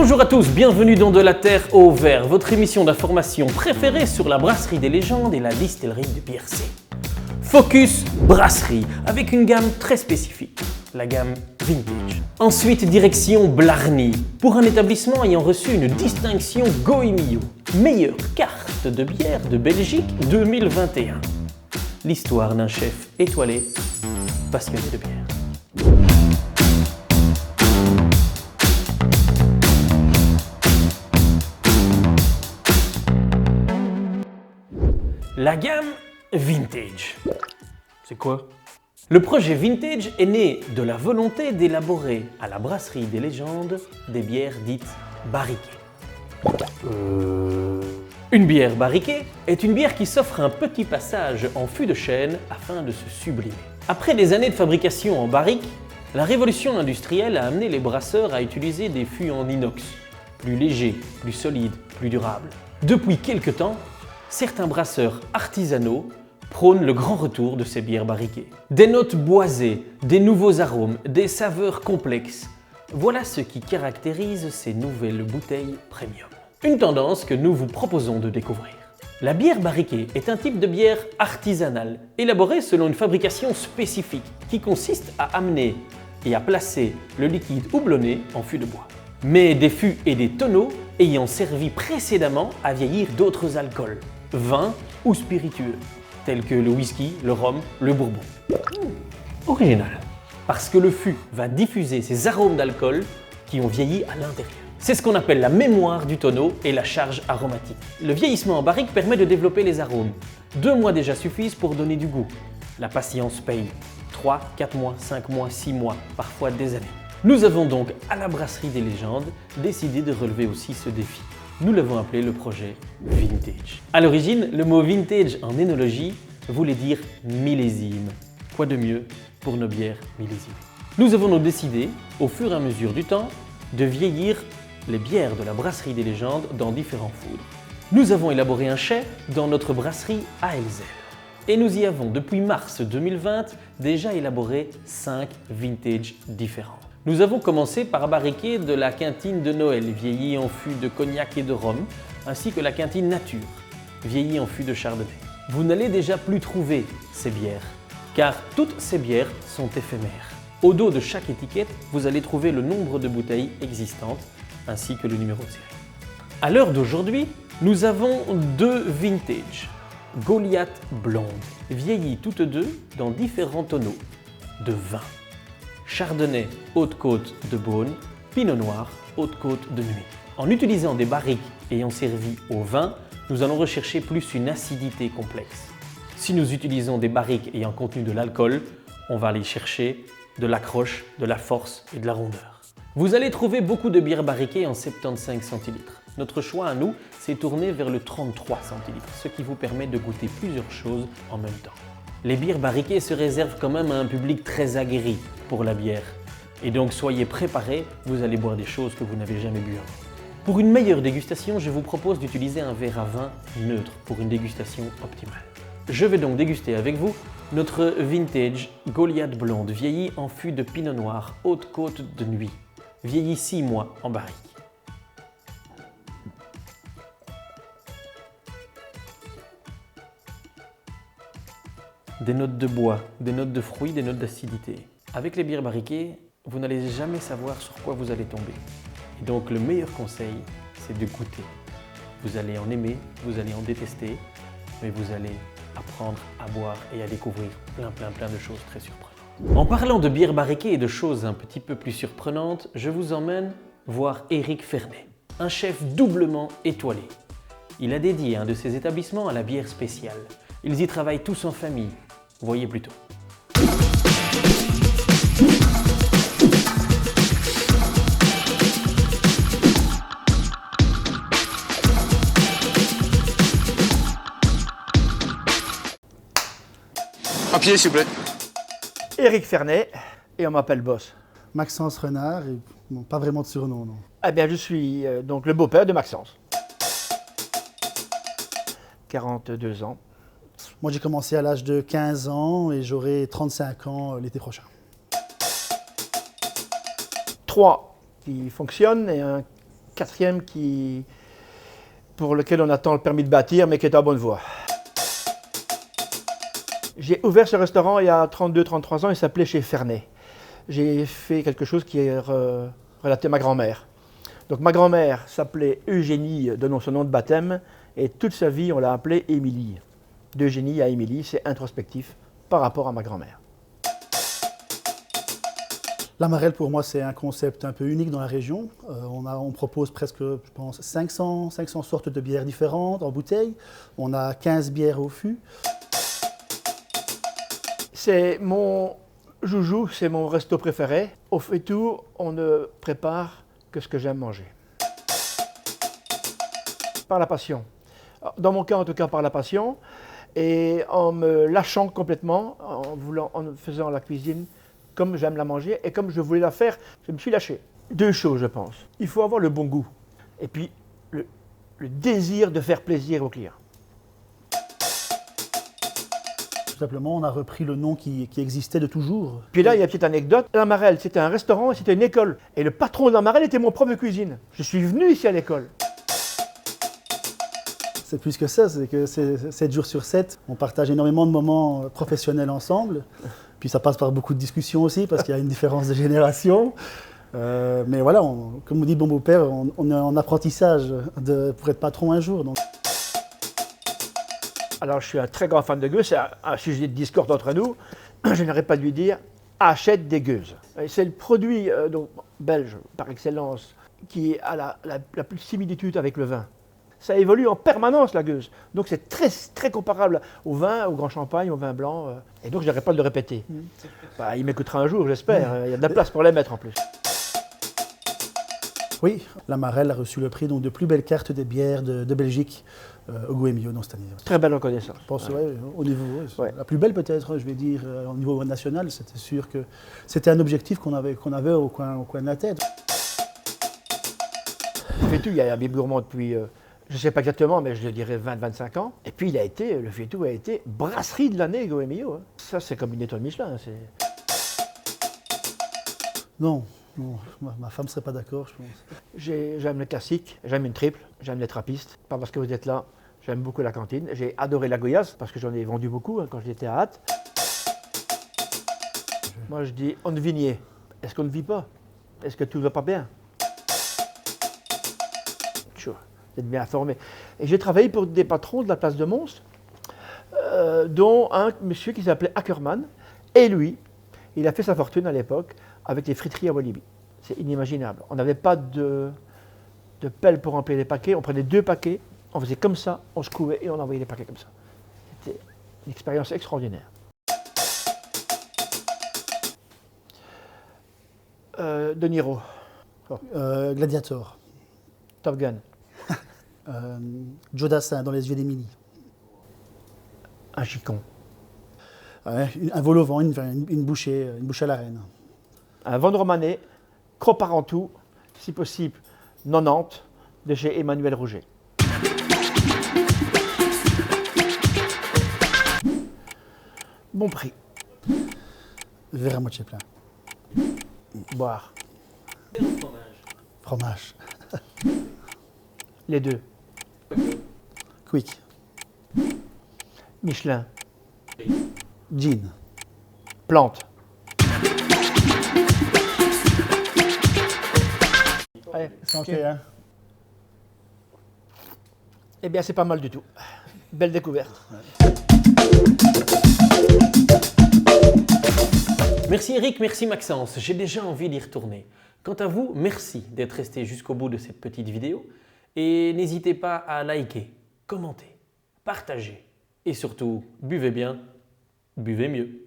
Bonjour à tous, bienvenue dans De la Terre au Verre, votre émission d'information préférée sur la brasserie des légendes et la distillerie de BRC. Focus brasserie, avec une gamme très spécifique, la gamme Vintage. Ensuite, direction Blarney, pour un établissement ayant reçu une distinction Goemio, meilleure carte de bière de Belgique 2021. L'histoire d'un chef étoilé, passionné de bière. La gamme Vintage. C'est quoi? Le projet Vintage est né de la volonté d'élaborer à la brasserie des légendes des bières dites barriquées. Une bière barriquée est une bière qui s'offre un petit passage en fût de chêne afin de se sublimer. Après des années de fabrication en barrique, la révolution industrielle a amené les brasseurs à utiliser des fûts en inox, plus légers, plus solides, plus durables. Depuis quelque temps, certains brasseurs artisanaux prônent le grand retour de ces bières barriquées. Des notes boisées, des nouveaux arômes, des saveurs complexes. Voilà ce qui caractérise ces nouvelles bouteilles premium. Une tendance que nous vous proposons de découvrir. La bière barriquée est un type de bière artisanale, élaborée selon une fabrication spécifique qui consiste à amener et à placer le liquide houblonné en fût de bois. Mais des fûts et des tonneaux ayant servi précédemment à vieillir d'autres alcools, vins ou spiritueux, tels que le whisky, le rhum, le bourbon. Original. Parce que le fût va diffuser ces arômes d'alcool qui ont vieilli à l'intérieur. C'est ce qu'on appelle la mémoire du tonneau et la charge aromatique. Le vieillissement en barrique permet de développer les arômes. 2 mois déjà suffisent pour donner du goût. La patience paye. 3, 4 mois, 5 mois, 6 mois, parfois des années. Nous avons donc, à la brasserie des légendes, décidé de relever aussi ce défi. Nous l'avons appelé le projet Vintage. À l'origine, le mot vintage en énologie voulait dire millésime. Quoi de mieux pour nos bières millésimées? Nous avons donc décidé, au fur et à mesure du temps, de vieillir les bières de la brasserie des légendes dans différents foudres. Nous avons élaboré un chai dans notre brasserie à Elzel. Et nous y avons, depuis mars 2020, déjà élaboré 5 vintages différents. Nous avons commencé par barriquer de la quintine de Noël, vieillie en fût de cognac et de rhum, ainsi que la quintine nature, vieillie en fût de chardonnay. Vous n'allez déjà plus trouver ces bières, car toutes ces bières sont éphémères. Au dos de chaque étiquette, vous allez trouver le nombre de bouteilles existantes, ainsi que le numéro de série. À l'heure d'aujourd'hui, nous avons 2 vintages. Goliath blonde, vieillies toutes deux dans différents tonneaux de vin. Chardonnay Haute-Côte de Beaune, Pinot Noir Haute-Côte de Nuit. En utilisant des barriques ayant servi au vin, nous allons rechercher plus une acidité complexe. Si nous utilisons des barriques ayant contenu de l'alcool, on va aller chercher de l'accroche, de la force et de la rondeur. Vous allez trouver beaucoup de bières barriquées en 75 centilitres. Notre choix à nous s'est tourné vers le 33 centilitres, ce qui vous permet de goûter plusieurs choses en même temps. Les bières barriquées se réservent quand même à un public très aguerri pour la bière. Et donc soyez préparés, vous allez boire des choses que vous n'avez jamais bu avant. Pour une meilleure dégustation, je vous propose d'utiliser un verre à vin neutre pour une dégustation optimale. Je vais donc déguster avec vous notre vintage Goliath blonde, vieillie en fût de Pinot Noir Haute-Côte de Nuit, vieillie 6 mois en barrique. Des notes de bois, des notes de fruits, des notes d'acidité. Avec les bières barriquées, vous n'allez jamais savoir sur quoi vous allez tomber. Et donc le meilleur conseil, c'est de goûter. Vous allez en aimer, vous allez en détester, mais vous allez apprendre à boire et à découvrir plein de choses très surprenantes. En parlant de bières barriquées et de choses un petit peu plus surprenantes, je vous emmène voir Éric Fernet, un chef doublement étoilé. Il a dédié un de ses établissements à la bière spéciale. Ils y travaillent tous en famille. Voyez plutôt. Un pied, s'il vous plaît. Éric Fernet, et on m'appelle Boss. Maxence Renard, et bon, pas vraiment de surnom, non. Eh bien, je suis donc le beau-père de Maxence. 42 ans. Moi, j'ai commencé à l'âge de 15 ans et j'aurai 35 ans l'été prochain. 3 qui fonctionnent et un quatrième pour lequel on attend le permis de bâtir, mais qui est en bonne voie. J'ai ouvert ce restaurant il y a 32-33 ans, il s'appelait chez Fernet. J'ai fait quelque chose qui est relaté à ma grand-mère. Donc ma grand-mère s'appelait Eugénie, donnant son nom de baptême, et toute sa vie on l'a appelée Émilie. D'Eugénie à Émilie, c'est introspectif par rapport à ma grand-mère. La Marelle, pour moi, c'est un concept un peu unique dans la région. On propose presque, je pense, 500 sortes de bières différentes en bouteille. On a 15 bières au fût. C'est mon joujou, c'est mon resto préféré. Au Faitout, on ne prépare que ce que j'aime manger. Par la passion. Dans mon cas, en tout cas, par la passion. Et en me lâchant complètement, en faisant la cuisine comme j'aime la manger et comme je voulais la faire, je me suis lâché. Deux choses, je pense. Il faut avoir le bon goût et puis le désir de faire plaisir aux clients. Tout simplement, on a repris le nom qui existait de toujours. Puis là, il y a une petite anecdote. La Marelle, c'était un restaurant et c'était une école. Et le patron de la Marelle était mon prof de cuisine. Je suis venu ici à l'école. C'est plus que ça, c'est que c'est 7 jours sur 7. On partage énormément de moments professionnels ensemble. Puis ça passe par beaucoup de discussions aussi, parce qu'il y a une différence de génération. Mais voilà, comme vous dit bon beau-père, on est en apprentissage pour être patron un jour. Donc. Alors, je suis un très grand fan de gueuses. C'est un sujet de discorde entre nous. Je n'arrête pas de lui dire achète des gueuses. C'est le produit donc, belge par excellence qui a la plus de similitude avec le vin. Ça évolue en permanence, la gueuse. Donc c'est très, très comparable au vin, au grand champagne, au vin blanc. Et donc je n'arrête pas de le répéter. Bah, il m'écoutera un jour, j'espère. Il y a de la place pour les mettre en plus. Oui, la Marelle a reçu le prix donc, de plus belle carte des bières de Belgique au Goemio dans cette année. Très belle reconnaissance. Je pense, ouais, au niveau, la plus belle peut-être, je vais dire, au niveau national. C'était sûr que c'était un objectif qu'on avait au coin de la tête. Faitout, il y a un bière gourmand depuis... je ne sais pas exactement, mais je dirais 20-25 ans. Et puis le Faitout a été brasserie de l'année Goemio. Ça, c'est comme une étoile Michelin. Non, ma femme ne serait pas d'accord, je pense. J'aime le classique, j'aime une triple, j'aime les trappistes. Pas parce que vous êtes là, j'aime beaucoup la cantine. J'ai adoré la Goyasse, parce que j'en ai vendu beaucoup quand j'étais à Hâte. Moi, je dis, on vignier. Est-ce qu'on ne vit pas? Est-ce que tout ne va pas bien? Vous êtes bien informé. Et j'ai travaillé pour des patrons de la place de Mons, dont un monsieur qui s'appelait Ackermann. Et lui, il a fait sa fortune à l'époque avec les friteries à Walibi. C'est inimaginable. On n'avait pas de pelle pour remplir les paquets. On prenait 2 paquets, on faisait comme ça, on se couvait et on envoyait les paquets comme ça. C'était une expérience extraordinaire. De Niro. Oh. Gladiator. Top Gun. Joe Dassin dans Les Yeux d'Émilie. Un chicon. Un vol au vent, une bouchée à la reine. Un Von Romané, Croparentou, si possible 90, de chez Emmanuel Rouget. Bon prix. Verre à moitié plein. Boire. Fromage. Les deux. Quick. Michelin. Gin. Plante. Allez, Santé, hein. Eh bien, c'est pas mal du tout. Belle découverte. Merci Eric, merci Maxence, j'ai déjà envie d'y retourner. Quant à vous, merci d'être resté jusqu'au bout de cette petite vidéo et n'hésitez pas à liker, commenter, partager et surtout, buvez bien, buvez mieux.